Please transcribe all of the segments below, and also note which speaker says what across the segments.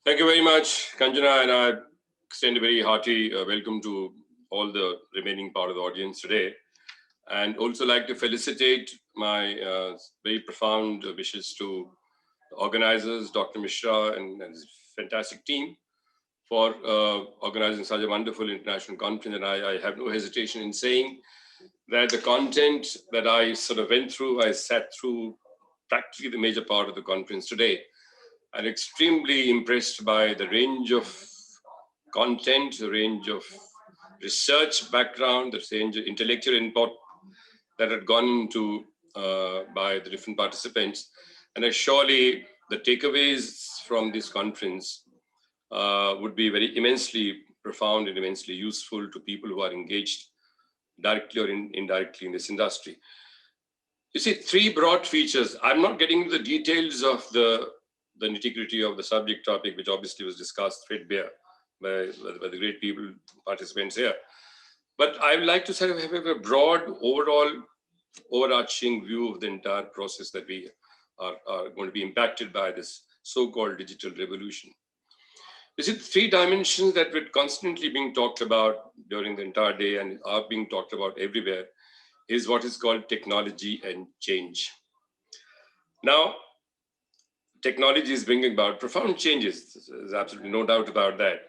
Speaker 1: Thank you very much, Kanjana, and I extend a very hearty welcome to all the remaining part of the audience today, and also like to felicitate my very profound wishes to the organizers, Dr. Mishra and his fantastic team for organizing such a wonderful international conference. And I have no hesitation in saying that the content that I sort of went through, I sat through practically the major part of the conference today. I'm extremely impressed by the range of content, the range of research background, the range of intellectual input that had gone into by the different participants. And surely the takeaways from this conference would be very immensely profound and immensely useful to people who are engaged directly or indirectly in this industry. You see, three broad features. I'm not getting into the details of the nitty-gritty of the subject topic, which obviously was discussed threadbare by the great people, participants here. But I would like to sort of have a broad, overall, overarching view of the entire process that we are going to be impacted by this so-called digital revolution. You see, the three dimensions that were constantly being talked about during the entire day and are being talked about everywhere is what is called technology and change. Now, technology is bringing about profound changes. There's absolutely no doubt about that.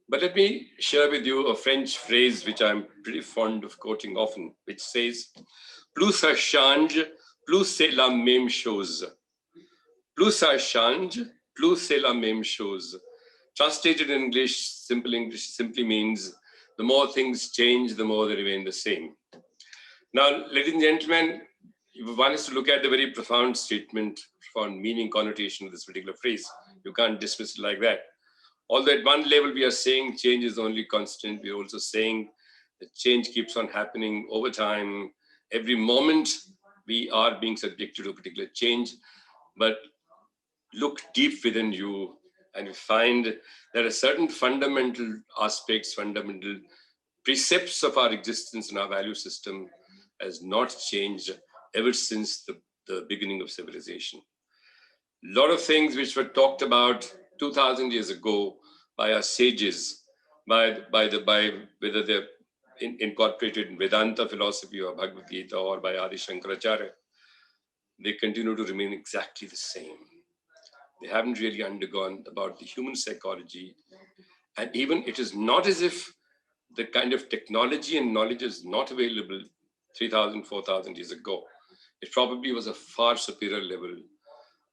Speaker 1: But let me share with you a French phrase which I'm pretty fond of quoting often, which says, "Plus ça change, plus c'est la même chose. Plus ça change, plus c'est la même chose." Translated in English simply means the more things change, the more they remain the same. Now, ladies and gentlemen, if one is to look at the very profound statement, profound meaning, connotation of this particular phrase, you can't dismiss it like that. Although at one level we are saying change is only constant, we are also saying that change keeps on happening over time. Every moment we are being subjected to a particular change, but look deep within you and you find there are certain fundamental aspects, fundamental precepts of our existence and our value system has not changed ever since the beginning of civilization. A lot of things which were talked about 2,000 years ago by our sages, whether they're incorporated in Vedanta philosophy or Bhagavad Gita or by Adi Shankaracharya, they continue to remain exactly the same. They haven't really undergone about the human psychology. And even it is not as if the kind of technology and knowledge is not available 3,000, 4,000 years ago. It probably was a far superior level.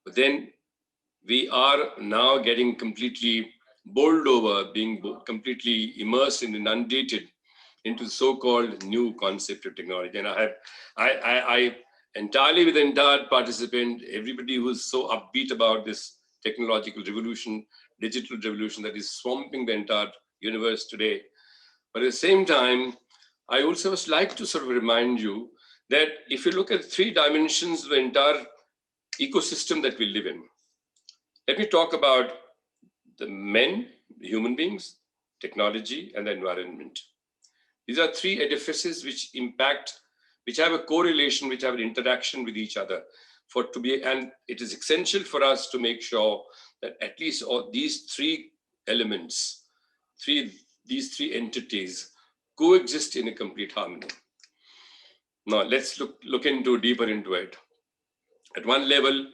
Speaker 1: But then we are now getting completely bowled over, being completely immersed and inundated into the so-called new concept of technology. And I entirely with the entire participant, everybody who's so upbeat about this technological revolution, digital revolution that is swamping the entire universe today. But at the same time, I also would like to sort of remind you that if you look at three dimensions of the entire ecosystem that we live in, let me talk about the men, the human beings, technology, and the environment. These are three edifices which impact, which have a correlation, which have an interaction with each other. And it is essential for us to make sure that at least all these three elements, these three entities coexist in a complete harmony. Now let's look deeper into it. At one level,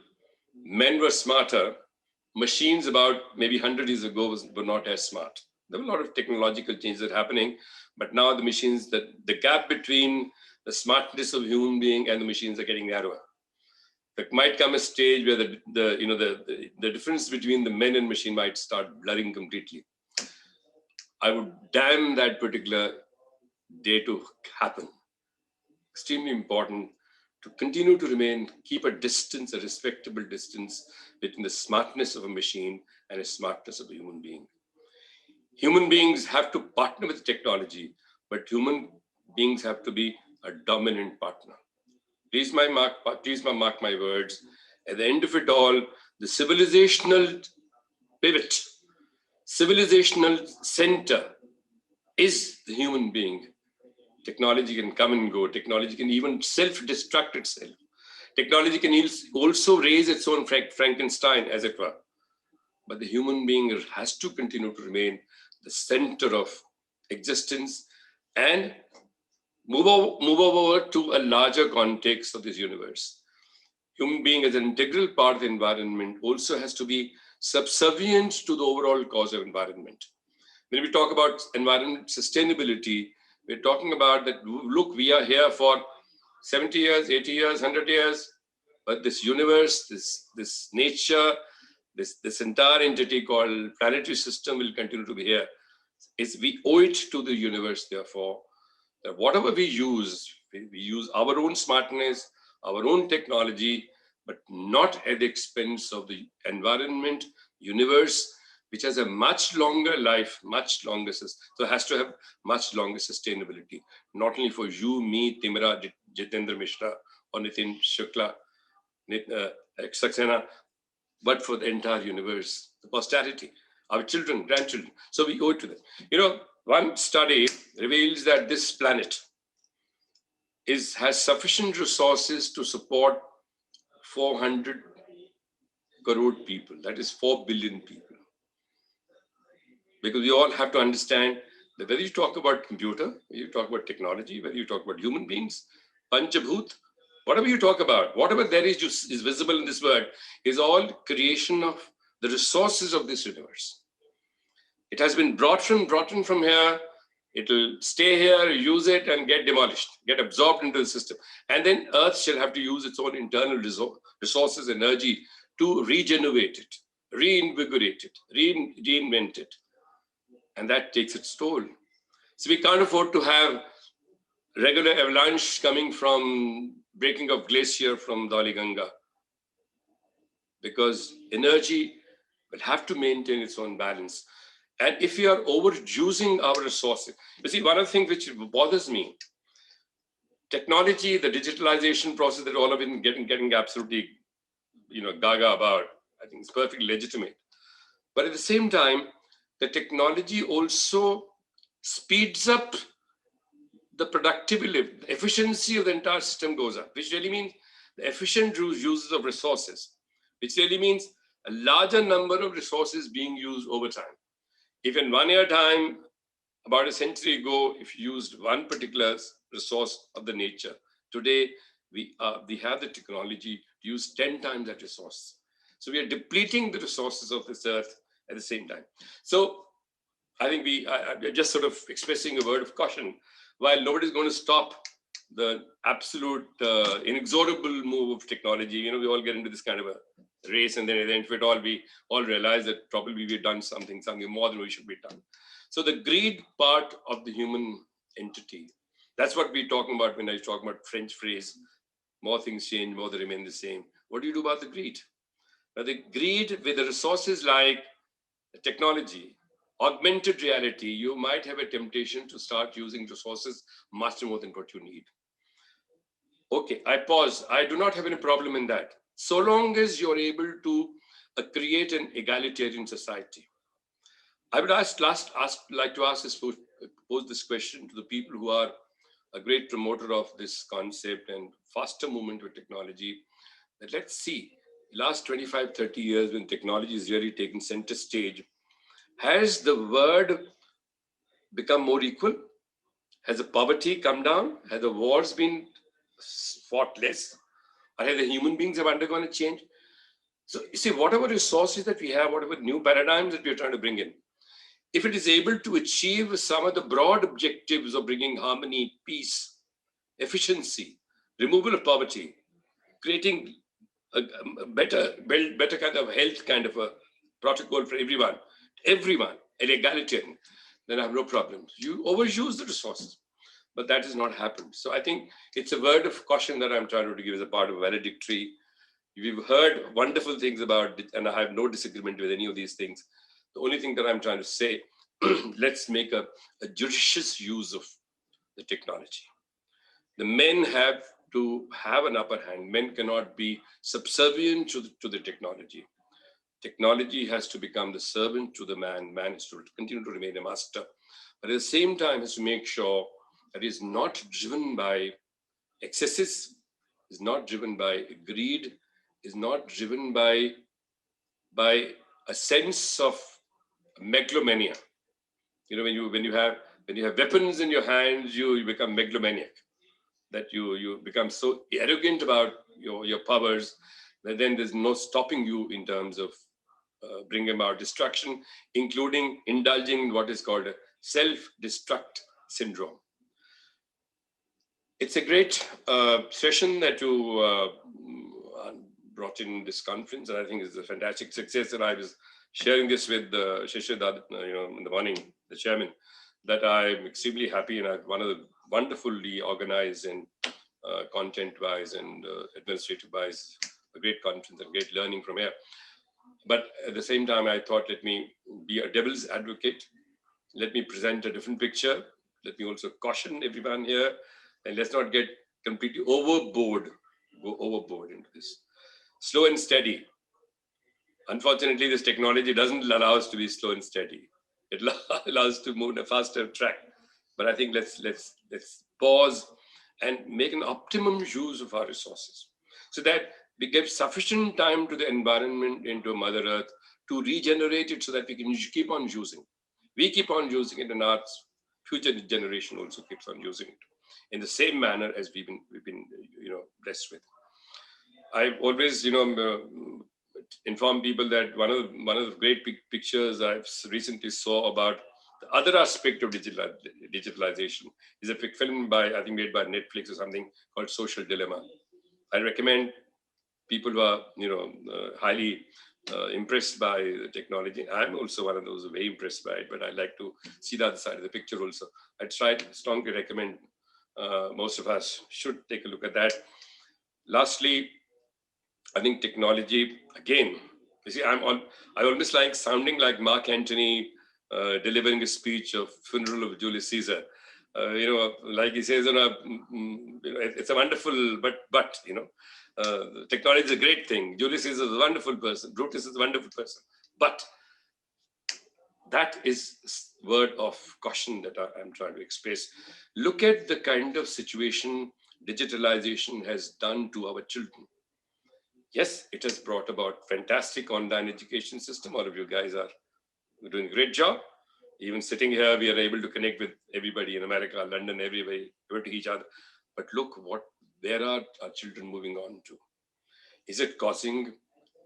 Speaker 1: men were smarter. Machines about maybe 100 years ago were not as smart. There were a lot of technological changes that are happening, but now the machines, the gap between the smartness of human being and the machines are getting narrower. There might come a stage where the difference between the men and machine might start blurring completely. I would damn that particular day to happen. Extremely important to continue to keep a distance, a respectable distance between the smartness of a machine and the smartness of a human being. Human beings have to partner with technology, but human beings have to be a dominant partner. Please mark my words. At the end of it all, the civilizational pivot, civilizational center is the human being. Technology can come and go. Technology can even self-destruct itself. Technology can also raise its own Frankenstein, as it were. but the human being has to continue to remain the center of existence and move over to a larger context of this universe. Human being as an integral part of the environment also has to be subservient to the overall cause of environment. When we talk about environment sustainability, we're talking about that, look, we are here for 70 years, 80 years, 100 years, but this universe, this nature, this entire entity called planetary system will continue to be here. We owe it to the universe, therefore, that whatever we use our own smartness, our own technology, but not at the expense of the environment, universe, which has a much longer life, so it has to have much longer sustainability, not only for you, me, Timra, Jitendra Mishra, or Nitin Shukla, Saxena, but for the entire universe, the posterity, our children, grandchildren. So we owe it to them. You know, one study reveals that this planet has sufficient resources to support 400 crore people. That is 4 billion people. Because we all have to understand that whether you talk about computer, whether you talk about technology, whether you talk about human beings, Panchabhut, whatever you talk about, whatever there is visible in this world is all creation of the resources of this universe. It has been brought in from here. It will stay here, use it, and get demolished, get absorbed into the system. And then Earth shall have to use its own internal resources, energy to regenerate it, reinvigorate it, reinvent it. And that takes its toll. So we can't afford to have regular avalanche coming from breaking of glacier from Dali Ganga, because energy will have to maintain its own balance. And if we are overusing our resources, you see, one of the things which bothers me, technology, the digitalization process that all of it getting absolutely, gaga about, I think it's perfectly legitimate. But at the same time, the technology also speeds up the productivity, the efficiency of the entire system goes up, which really means the efficient uses of resources, which really means a larger number of resources being used over time. If in 1 year time, about a century ago, if you used one particular resource of the nature, today we have the technology to use 10 times that resource. So we are depleting the resources of this earth at the same time. So I think we're just sort of expressing a word of caution. While nobody's going to stop the absolute inexorable move of technology, we all get into this kind of a race, and then at the end of it all, we all realize that probably we've done something more than we should be done. So the greed part of the human entity, that's what we're talking about when I talk about French phrase, more things change, more they remain the same. What do you do about the greed? Now the greed with the resources like technology, augmented reality, you might have a temptation to start using resources much more than what you need. Okay, I pause. I do not have any problem in that. So long as you're able to create an egalitarian society. I would pose this question to the people who are a great promoter of this concept and faster movement with technology, that let's see, last 25, 30 years when technology is really taken center stage, has the world become more equal? Has the poverty come down? Has the wars been fought less? Or have the human beings have undergone a change? So you see, whatever resources that we have, whatever new paradigms that we are trying to bring in, if it is able to achieve some of the broad objectives of bringing harmony, peace, efficiency, removal of poverty, creating a better kind of health kind of a protocol for everyone, an egalitarian, then I have no problems. You overuse the resources, but that has not happened. So I think it's a word of caution that I'm trying to give as a part of Valedictory. We've heard wonderful things about it, and I have no disagreement with any of these things. The only thing that I'm trying to say, let's make a judicious use of the technology. The men have to have an upper hand. Men cannot be subservient to the technology. Technology has to become the servant to the man. Man is to continue to remain a master, but at the same time has to make sure that it is not driven by excesses, is not driven by greed, is not driven by a sense of megalomania. You know, when you have weapons in your hands, you become megalomaniac. That you become so arrogant about your powers that then there's no stopping you in terms of bringing about destruction, including indulging in what is called a self-destruct syndrome. It's a great session that you brought in this conference, and I think it's a fantastic success. And I was sharing this with Shishir, in the morning, the chairman, that I'm extremely happy, and I've one of the wonderfully organized and content-wise and administrative-wise, a great conference and great learning from here. But at the same time, I thought, let me be a devil's advocate. Let me present a different picture. Let me also caution everyone here, and let's not get completely overboard, go overboard into this. Slow and steady. Unfortunately, this technology doesn't allow us to be slow and steady. It allows us to move in a faster track. But I think let's pause and make an optimum use of our resources so that we give sufficient time to the environment and to Mother Earth to regenerate it so that we can keep on using. We keep on using it, and our future generation also keeps on using it in the same manner as we've been blessed with. I've always inform people that one of the great pictures I've recently saw about the other aspect of digitalization is a film made by Netflix or something called Social Dilemma. I recommend people who are highly impressed by the technology. I'm also one of those who are very impressed by it, but I like to see the other side of the picture also. I strongly recommend most of us should take a look at that. Lastly, I think technology, again, you see, I almost like sounding like Mark Antony delivering a speech of funeral of Julius Caesar. Like he says, it's a wonderful, but technology is a great thing. Julius Caesar is a wonderful person. Brutus is a wonderful person. But that is word of caution that I'm trying to express. Look at the kind of situation digitalization has done to our children. Yes, it has brought about fantastic online education system. All of you guys are doing a great job. Even sitting here, we are able to connect with everybody in America, London, everybody, to each other. But look, where are our children moving on to? Is it causing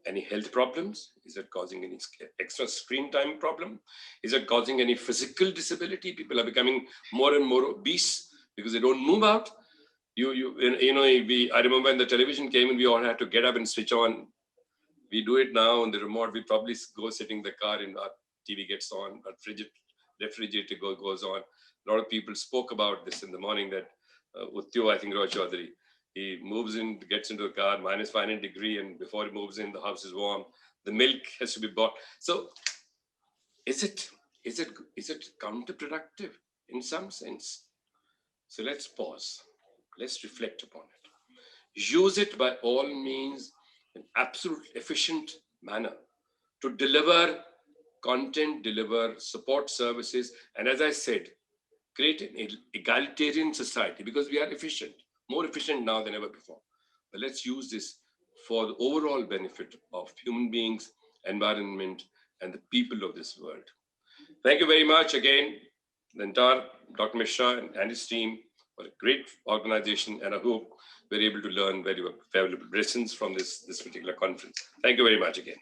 Speaker 1: any health problems? Is it causing any extra screen time problem? Is it causing any physical disability? People are becoming more and more obese because they don't move out. I remember when the television came and we all had to get up and switch on. We do it now on the remote. We probably go sitting in the car and our TV gets on, our refrigerator goes on. A lot of people spoke about this in the morning that Uttyo, I think Roy Chaudhary, he moves in, gets into the car, minus 500 degree, and before he moves in, the house is warm. The milk has to be bought. So is it counterproductive in some sense? So let's pause. Let's reflect upon it. Use it by all means in absolute efficient manner to deliver content, deliver support services. And as I said, create an egalitarian society because we are efficient, more efficient now than ever before. But let's use this for the overall benefit of human beings, environment, and the people of this world. Thank you very much again, the entire Dr. Mishra and his team for a great organization, and I hope we're able to learn very valuable lessons from this particular conference. Thank you very much again.